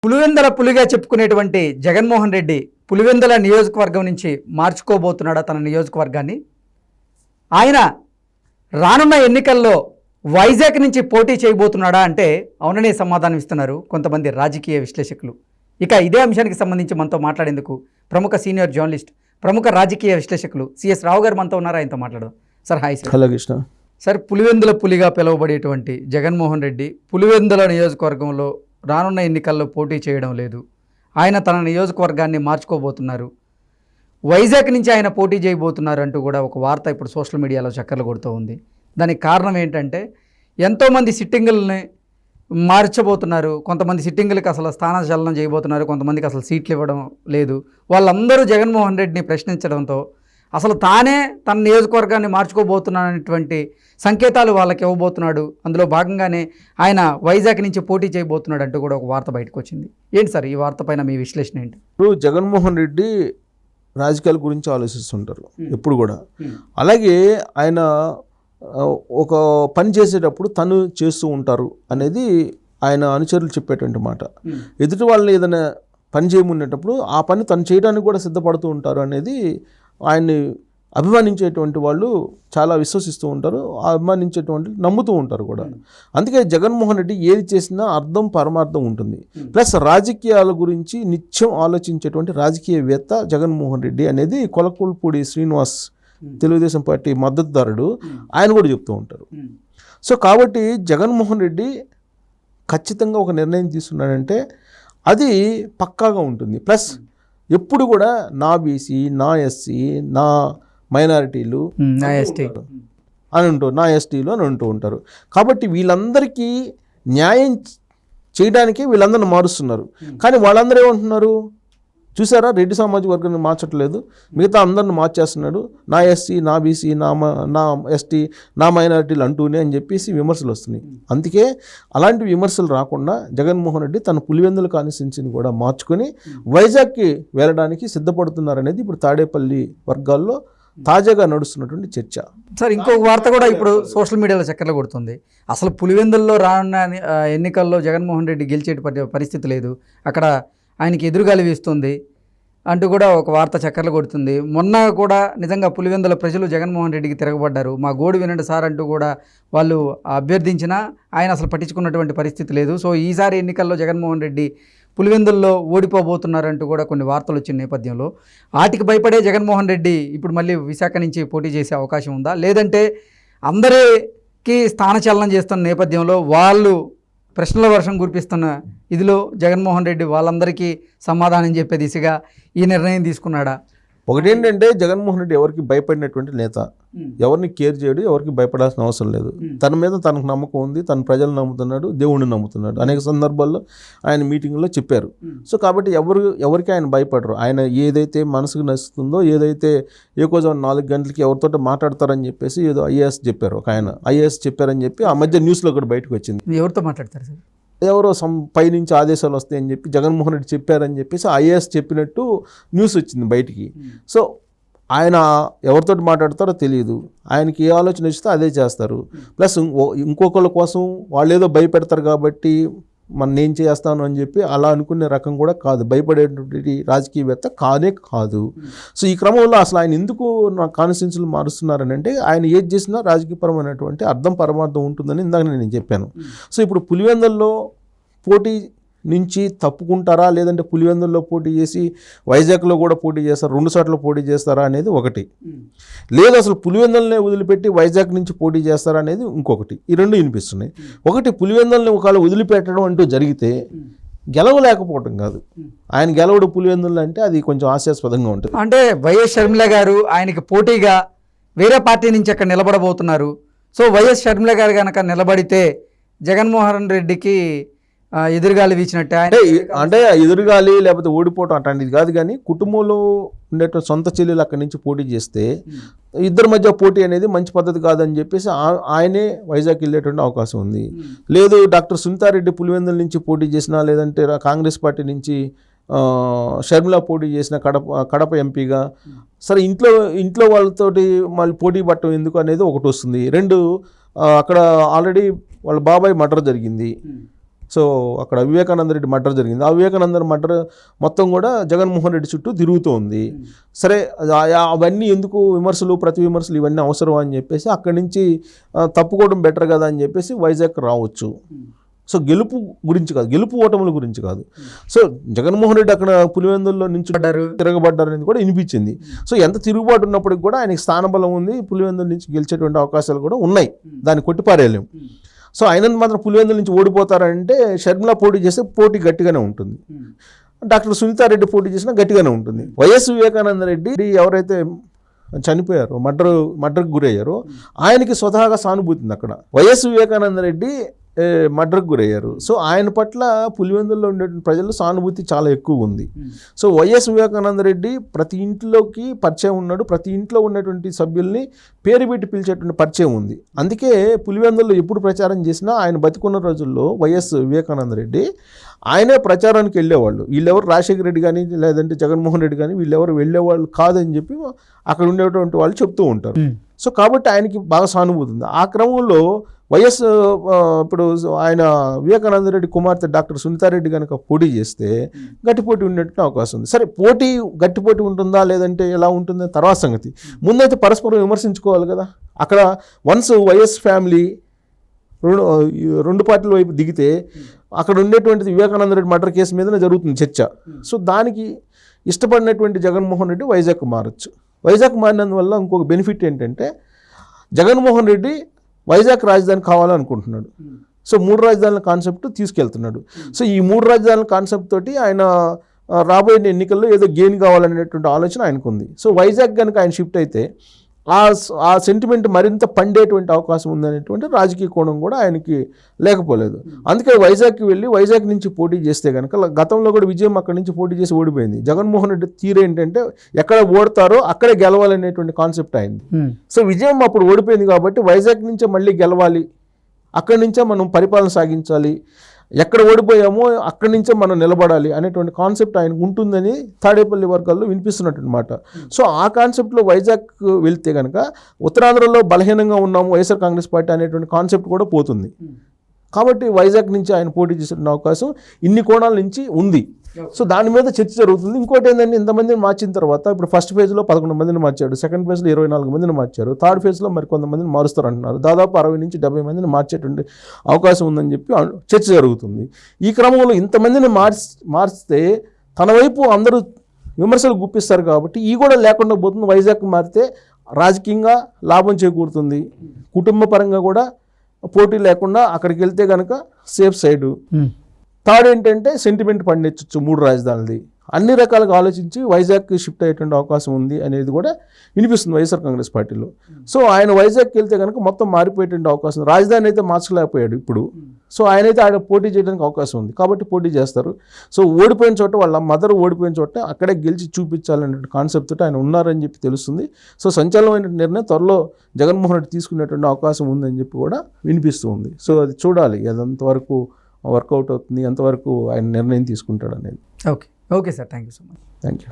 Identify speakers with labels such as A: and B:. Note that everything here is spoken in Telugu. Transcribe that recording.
A: పులివెందల పులిగా చెప్పుకునేటువంటి జగన్మోహన్ రెడ్డి పులివెందల నియోజకవర్గం నుంచి మార్చుకోబోతున్నాడా తన నియోజకవర్గాన్ని? ఆయన రానున్న ఎన్నికల్లో వైజాగ్ నుంచి పోటీ చేయబోతున్నాడా అంటే అవుననే సమాధానం ఇస్తున్నారు కొంతమంది రాజకీయ విశ్లేషకులు. ఇక ఇదే అంశానికి సంబంధించి మనతో మాట్లాడేందుకు ప్రముఖ సీనియర్ జర్నలిస్ట్, ప్రముఖ రాజకీయ విశ్లేషకులు సిఎస్ రావు గారు మనతో ఉన్నారు. ఆయనతో మాట్లాడదాం. Sir hi sir.
B: Hello Krishna.
A: Sir, Pulivendula పులిగా పిలువబడేటువంటి జగన్మోహన్ రెడ్డి పులివెందుల నియోజకవర్గంలో రానున్న ఎన్నికల్లో పోటీ చేయడం లేదు. ఆయన తన నియోజకవర్గాన్ని మార్చుకోబోతున్నారు. వైజాగ్ నుంచి ఆయన పోటీ చేయబోతున్నారు అంటూ కూడా ఒక వార్త ఇప్పుడు సోషల్ మీడియాలో చక్కర్లు కొడుతూ ఉంది. దానికి కారణం ఏంటంటే ఎంతోమంది సిట్టింగుల్ని మార్చబోతున్నారు. కొంతమంది సిట్టింగులకి అసలు స్థానచలనం చేయబోతున్నారు, కొంతమందికి అసలు సీట్లు ఇవ్వడం లేదు. వాళ్ళందరూ జగన్మోహన్ రెడ్డిని ప్రశ్నించడంతో అసలు తానే తన నియోజకవర్గాన్ని మార్చుకోబోతున్నాననేటువంటి సంకేతాలు వాళ్ళకి ఇవ్వబోతున్నాడు. అందులో భాగంగానే ఆయన వైజాగ్ నుంచి పోటీ చేయబోతున్నాడు అంటూ కూడా ఒక వార్త బయటకు వచ్చింది. ఏంటి సార్ ఈ వార్త పైన మీ విశ్లేషణ ఏంటి?
B: ఇప్పుడు జగన్మోహన్ రెడ్డి రాజకీయాల గురించి ఆలోచిస్తుంటారు ఎప్పుడు కూడా. అలాగే ఆయన ఒక పని చేసేటప్పుడు తను చేస్తూ ఉంటారు అనేది ఆయన అనుచరులు చెప్పేటువంటి మాట. ఎదుటి వాళ్ళని ఏదైనా పని చేయమనేటప్పుడు ఆ పని తను చేయడానికి కూడా సిద్ధపడుతూ ఉంటారు అనేది ఆయన్ని అభిమానించేటువంటి వాళ్ళు చాలా విశ్వసిస్తూ ఉంటారు, అభిమానించేటువంటి నమ్ముతూ ఉంటారు కూడా. అందుకే జగన్మోహన్ రెడ్డి ఏది చేసినా అర్థం పరమార్థం ఉంటుంది. ప్లస్ రాజకీయాల గురించి నిత్యం ఆలోచించేటువంటి రాజకీయవేత్త జగన్మోహన్ రెడ్డి అనేది కొలకూల్పూడి శ్రీనివాస్, తెలుగుదేశం పార్టీ మద్దతుదారుడు, ఆయన కూడా చెప్తూ ఉంటారు. సో కాబట్టి జగన్మోహన్ రెడ్డి ఖచ్చితంగా ఒక నిర్ణయం తీసుకున్నాడంటే అది పక్కాగా ఉంటుంది. ప్లస్ ఎప్పుడు కూడా నా బీసీ, నా ఎస్సీ, నా మైనారిటీలు అని ఉంటారు, నా ఎస్టీలు అని అంటూ ఉంటారు. కాబట్టి వీళ్ళందరికీ న్యాయం చేయడానికే వీళ్ళందరిని మారుస్తున్నారు. కానీ వాళ్ళందరూ ఏమంటున్నారు చూసారా, రెడ్డి సామాజిక వర్గాన్ని మార్చట్లేదు, మిగతా అందరిని మార్చేస్తున్నాడు, నా ఎస్సీ, నా బీసీ, నా ఎస్టీ, నా మైనారిటీలు అంటూనే అని చెప్పేసి విమర్శలు వస్తున్నాయి. అందుకే అలాంటి విమర్శలు రాకుండా జగన్మోహన్ రెడ్డి తన పులివెందుల కాన్స్టిట్యున్సీని కూడా మార్చుకొని వైజాగ్కి వెళ్ళడానికి సిద్ధపడుతున్నారనేది ఇప్పుడు తాడేపల్లి వర్గాల్లో తాజాగా నడుస్తున్నటువంటి చర్చ.
A: సార్, ఇంకొక వార్త కూడా ఇప్పుడు సోషల్ మీడియాలో చక్కర్లు కొడుతుంది. అసలు పులివెందుల్లో రానున్న ఎన్నికల్లో జగన్మోహన్ రెడ్డి గెలిచే పరిస్థితి లేదు, అక్కడ ఆయనకి ఎదురుగాలి వీస్తుంది అంటూ కూడా ఒక వార్త చక్కర్లు కొడుతుంది. మొన్న కూడా నిజంగా పులివెందుల ప్రజలు జగన్మోహన్ రెడ్డికి తిరగబడ్డారు. మా గోడు వినండి సార్ అంటూ కూడా వాళ్ళు అభ్యర్థించినా ఆయన అసలు పట్టించుకున్నటువంటి పరిస్థితి లేదు. సో ఈసారి ఎన్నికల్లో జగన్మోహన్ రెడ్డి పులివెందుల్లో ఓడిపోబోతున్నారంటూ కూడా కొన్ని వార్తలు వచ్చిన నేపథ్యంలో వాటికి భయపడే జగన్మోహన్ రెడ్డి ఇప్పుడు మళ్ళీ విశాఖ నుంచి పోటీ చేసే అవకాశం ఉందా? లేదంటే అందరికీ స్థానచలనం చేస్తున్న నేపథ్యంలో వాళ్ళు ప్రశ్నల వర్షం కురిపిస్తున్న ఇదిలో జగన్మోహన్ రెడ్డి వాళ్ళందరికీ సమాధానం చెప్పే దిశగా ఈ నిర్ణయం తీసుకున్నాడా?
B: ఒకటేంటంటే జగన్మోహన్ రెడ్డి ఎవరికి భయపడినటువంటి నేత, ఎవరిని కేర్ చేయడు, ఎవరికి భయపడాల్సిన అవసరం లేదు. తన మీద తనకు నమ్మకం ఉంది, తన ప్రజలు నమ్ముతున్నాడు, దేవుడిని నమ్ముతున్నాడు. అనేక సందర్భాల్లో ఆయన మీటింగ్లో చెప్పారు. సో కాబట్టి ఎవరికి ఆయన భయపడరు. ఆయన ఏదైతే మనసుకు నచ్చుతుందో, ఏదైతే ఏకోజం 4 గంటలకి ఎవరితో మాట్లాడతారని చెప్పేసి ఏదో ఐఏఎస్ చెప్పారు, ఒక ఆయన ఐఏఎస్ చెప్పారని చెప్పి ఆ మధ్య న్యూస్లో కూడా బయటకు వచ్చింది.
A: ఎవరితో మాట్లాడతారు సార్?
B: ఎవరో పైనుంచి ఆదేశాలు వస్తాయని చెప్పి జగన్మోహన్ రెడ్డి చెప్పారని చెప్పేసి ఐఏఎస్ చెప్పినట్టు న్యూస్ వచ్చింది బయటికి. సో ఆయన ఎవరితో మాట్లాడతారో తెలియదు, ఆయనకి ఏ ఆలోచన వస్తే అదే చేస్తారు. ప్లస్ ఇంకొకళ్ళ కోసం వాళ్ళు ఏదో భయపెడతారు కాబట్టి నేను చేస్తాను అని చెప్పి అలా అనుకునే రకం కూడా కాదు, భయపడేటువంటి రాజకీయవేత్త కానే కాదు. సో ఈ క్రమంలో అసలు ఆయన ఎందుకు నా కాన్స్టిట్యున్సీలు మారుస్తున్నారని అంటే ఆయన ఏది చేసినా రాజకీయపరమైనటువంటి అర్థం పరమార్థం ఉంటుందని ఇందాక నేను చెప్పాను. సో ఇప్పుడు పులివెందుల్లో పోటీ నుంచి తప్పుకుంటారా, లేదంటే పులివెందుల్లో పోటీ చేసి వైజాగ్లో కూడా పోటీ చేస్తారా, 2 చోట్ల పోటీ చేస్తారా అనేది ఒకటి. లేదు అసలు పులివెందులనే వదిలిపెట్టి వైజాగ్ నుంచి పోటీ చేస్తారా అనేది ఇంకొకటి. ఈ రెండు వినిపిస్తున్నాయి. ఒకటి, పులివెందులని ఒకవేళ వదిలిపెట్టడం అంటూ జరిగితే గెలవలేకపోవటం కాదు, ఆయన గెలవడు పులివెందులు అంటే అది కొంచెం హాస్యాస్పదంగా ఉంటుంది.
A: అంటే వైఎస్ షర్మిల గారు ఆయనకి పోటీగా వేరే పార్టీ నుంచి అక్కడ నిలబడబోతున్నారు. సో వైఎస్ షర్మిల గారు కనుక నిలబడితే జగన్మోహన్ రెడ్డికి ఎదురుగాలి వీచినట్టే.
B: అంటే ఎదురుగాలి లేకపోతే ఓడిపోవటం అట్లాంటిది కాదు, కానీ కుటుంబంలో ఉండేటువంటి సొంత చెల్లెలు అక్కడి నుంచి పోటీ చేస్తే ఇద్దరి మధ్య పోటీ అనేది మంచి పద్ధతి కాదని చెప్పేసి ఆయనే వైజాగ్ వెళ్ళేటువంటి అవకాశం ఉంది. లేదు డాక్టర్ సునీతారెడ్డి పులివెందుల నుంచి పోటీ చేసినా, లేదంటే కాంగ్రెస్ పార్టీ నుంచి షర్మిల పోటీ చేసిన కడప ఎంపీగా, సరే ఇంట్లో వాళ్ళతోటి మళ్ళీ పోటీ పట్టడం ఎందుకు అనేది ఒకటి వస్తుంది. 2, అక్కడ ఆల్రెడీ వాళ్ళ బాబాయ్ మర్డర్ జరిగింది. సో అక్కడ వివేకానంద రెడ్డి మర్డర్ జరిగింది. ఆ వివేకానంద మర్డర్ మొత్తం కూడా జగన్మోహన్ రెడ్డి చుట్టూ తిరుగుతూ ఉంది. సరే అవన్నీ ఎందుకు విమర్శలు, ప్రతి విమర్శలు ఇవన్నీ అవసరం అని చెప్పేసి అక్కడి నుంచి తప్పుకోవడం బెటర్ కదా అని చెప్పేసి వైజాగ్ రావచ్చు. సో గెలుపు గురించి కాదు, గెలుపు ఓటముల గురించి కాదు. సో జగన్మోహన్ రెడ్డి అక్కడ పులివెందుల్లో నుంచి తిరగబడ్డారు అనేది కూడా వినిపించింది. సో ఎంత తిరుగుబాటు ఉన్నప్పటికి కూడా ఆయనకి స్థానబలం ఉంది, పులివెందుల నుంచి గెలిచేటువంటి అవకాశాలు కూడా ఉన్నాయి, దాన్ని కొట్టిపారేయలేం. సో ఆయన మాత్రం పులివెందుల నుంచి ఓడిపోతారంటే షర్మిల పోటీ చేస్తే పోటీ గట్టిగానే ఉంటుంది, డాక్టర్ సునీతారెడ్డి పోటీ చేసినా గట్టిగానే ఉంటుంది. వైఎస్ వివేకానంద రెడ్డి ఎవరైతే చనిపోయారో, మర్డర్కి గురయ్యారో ఆయనకి స్వతహాగా సానుభూతి ఉంది అక్కడ. వైఎస్ వివేకానంద రెడ్డి మర్డర్కి గురయ్యారు. సో ఆయన పట్ల పులివెందుల్లో ఉండేటువంటి ప్రజల్లో సానుభూతి చాలా ఎక్కువ ఉంది. సో వైఎస్ వివేకానంద రెడ్డి ప్రతి ఇంట్లోకి పరిచయం ఉన్నాడు, ప్రతి ఇంట్లో ఉన్నటువంటి సభ్యుల్ని పేరు పెట్టి పిలిచేటువంటి పరిచయం ఉంది. అందుకే పులివెందుల్లో ఎప్పుడు ప్రచారం చేసినా ఆయన బతికున్న రోజుల్లో వైఎస్ వివేకానంద రెడ్డి ఆయనే ప్రచారానికి వెళ్ళేవాళ్ళు. వీళ్ళెవరు రాజశేఖర రెడ్డి కానీ లేదంటే జగన్మోహన్ రెడ్డి కానీ వీళ్ళెవరు వెళ్ళేవాళ్ళు కాదని చెప్పి అక్కడ ఉండేటువంటి వాళ్ళు చెప్తూ ఉంటారు. సో కాబట్టి ఆయనకి బాగా సానుభూతి ఉంది. ఆ క్రమంలో వైఎస్ ఇప్పుడు ఆయన వివేకానంద రెడ్డి కుమార్తె డాక్టర్ సునీతారెడ్డి కనుక పోటీ చేస్తే గట్టి పోటీ ఉండేటువంటి అవకాశం ఉంది. సరే గట్టి పోటీ ఉంటుందా లేదంటే ఎలా ఉంటుందో తర్వాత సంగతి. ముందైతే పరస్పరం విమర్శించుకోవాలి కదా. అక్కడ వన్స్ వైఎస్ ఫ్యామిలీ రెండు పార్టీల వైపు దిగితే అక్కడ ఉండేటువంటి వివేకానంద రెడ్డి మర్డర్ కేసు మీదనే జరుగుతుంది చర్చ. సో దానికి ఇష్టపడినటువంటి జగన్మోహన్ రెడ్డి వైజాగ్ మారచ్చు. వైజాగ్ మారినందువల్ల ఇంకొక బెనిఫిట్ ఏంటంటే జగన్మోహన్ రెడ్డి వైజాగ్ రాజధాని కావాలనుకుంటున్నాడు. సో 3 రాజధానుల కాన్సెప్ట్ తీసుకెళ్తున్నాడు. సో ఈ 3 రాజధానుల కాన్సెప్ట్ తోటి ఆయన రాబోయే ఎన్నికల్లో ఏదో గెయిన్ కావాలనేటువంటి ఆలోచన ఆయనకు ఉంది. సో వైజాగ్ కనుక ఆయన షిఫ్ట్ అయితే ఆ సెంటిమెంట్ మరింత పండేటువంటి అవకాశం ఉందనేటువంటి రాజకీయ కోణం కూడా ఆయనకి లేకపోలేదు. అందుకే వైజాగ్కి వెళ్ళి వైజాగ్ నుంచి పోటీ చేస్తే కనుక గతంలో కూడా విజయం అక్కడి నుంచి పోటీ చేసి ఓడిపోయింది. జగన్మోహన్ రెడ్డి తీరు ఏంటంటే ఎక్కడ ఓడతారో అక్కడే గెలవాలనేటువంటి కాన్సెప్ట్ అయింది. సో విజయం అప్పుడు ఓడిపోయింది కాబట్టి వైజాగ్ నుంచే మళ్ళీ గెలవాలి, అక్కడి నుంచే మనం పరిపాలన సాగించాలి, ఎక్కడ ఓడిపోయామో అక్కడి నుంచే మనం నిలబడాలి అనేటువంటి కాన్సెప్ట్ ఆయనకు ఉంటుందని తాడేపల్లి వర్గాల్లో వినిపిస్తున్నట్టు మాట. సో ఆ కాన్సెప్ట్లో వైజాగ్ వెళ్తే కనుక ఉత్తరాంధ్రలో బలహీనంగా ఉన్నాము వైఎస్ఆర్ కాంగ్రెస్ పార్టీ అనేటువంటి కాన్సెప్ట్ కూడా పోతుంది. కాబట్టి వైజాగ్ నుంచి ఆయన పోటీ చేసే అవకాశం ఇన్ని కోణాల నుంచి ఉంది. సో దాని మీద చర్చ జరుగుతుంది. ఇంకోటి ఏంటంటే ఇంతమందిని మార్చిన తర్వాత ఇప్పుడు ఫస్ట్ ఫేజ్లో 11 మందిని మార్చాడు, సెకండ్ ఫేజ్లో 24 మందిని మార్చారు, థర్డ్ ఫేజ్లో మరి కొంతమందిని మారుస్తారు అంటున్నారు. దాదాపు 60 నుంచి 70 మందిని మార్చేటువంటి అవకాశం ఉందని చెప్పి చర్చ జరుగుతుంది. ఈ క్రమంలో ఇంతమందిని మార్చితే తన వైపు అందరూ విమర్శలు గుప్పిస్తారు కాబట్టి ఈ కూడా లేకుండా పోతుంది. వైజాగ్ మారితే రాజకీయంగా లాభం చేకూరుతుంది, కుటుంబ పరంగా కూడా పోటీ లేకుండా అక్కడికి వెళ్తే కనుక సేఫ్ సైడు. థర్డ్ ఏంటంటే సెంటిమెంట్ పండించవచ్చు 3 రాజధానులది. అన్ని రకాలుగా ఆలోచించి వైజాగ్కి షిఫ్ట్ అయ్యేటువంటి అవకాశం ఉంది అనేది కూడా వినిపిస్తుంది వైఎస్ఆర్ కాంగ్రెస్ పార్టీలో. సో ఆయన వైజాగ్కి వెళ్తే కనుక మొత్తం మారిపోయేటువంటి అవకాశం, రాజధాని అయితే మార్చలేకపోయాడు ఇప్పుడు. సో ఆయనైతే ఆడ పోటీ చేయడానికి అవకాశం ఉంది కాబట్టి పోటీ చేస్తారు. సో ఓడిపోయిన చోట వాళ్ళ మదర్ ఓడిపోయిన చోట అక్కడే గెలిచి చూపించాలనే కాన్సెప్ట్ తోటి ఆయన ఉన్నారని చెప్పి తెలుస్తుంది. సో సంచలనమైన నిర్ణయం త్వరలో జగన్మోహన్ రెడ్డి తీసుకునేటువంటి అవకాశం ఉందని చెప్పి కూడా వినిపిస్తూ ఉంది. సో అది చూడాలి అదంతవరకు వర్కౌట్ అవుతుంది, ఎంతవరకు ఆయన నిర్ణయం తీసుకుంటాడు అనేది.
A: Okay sir, thank you so much.
B: Thank you.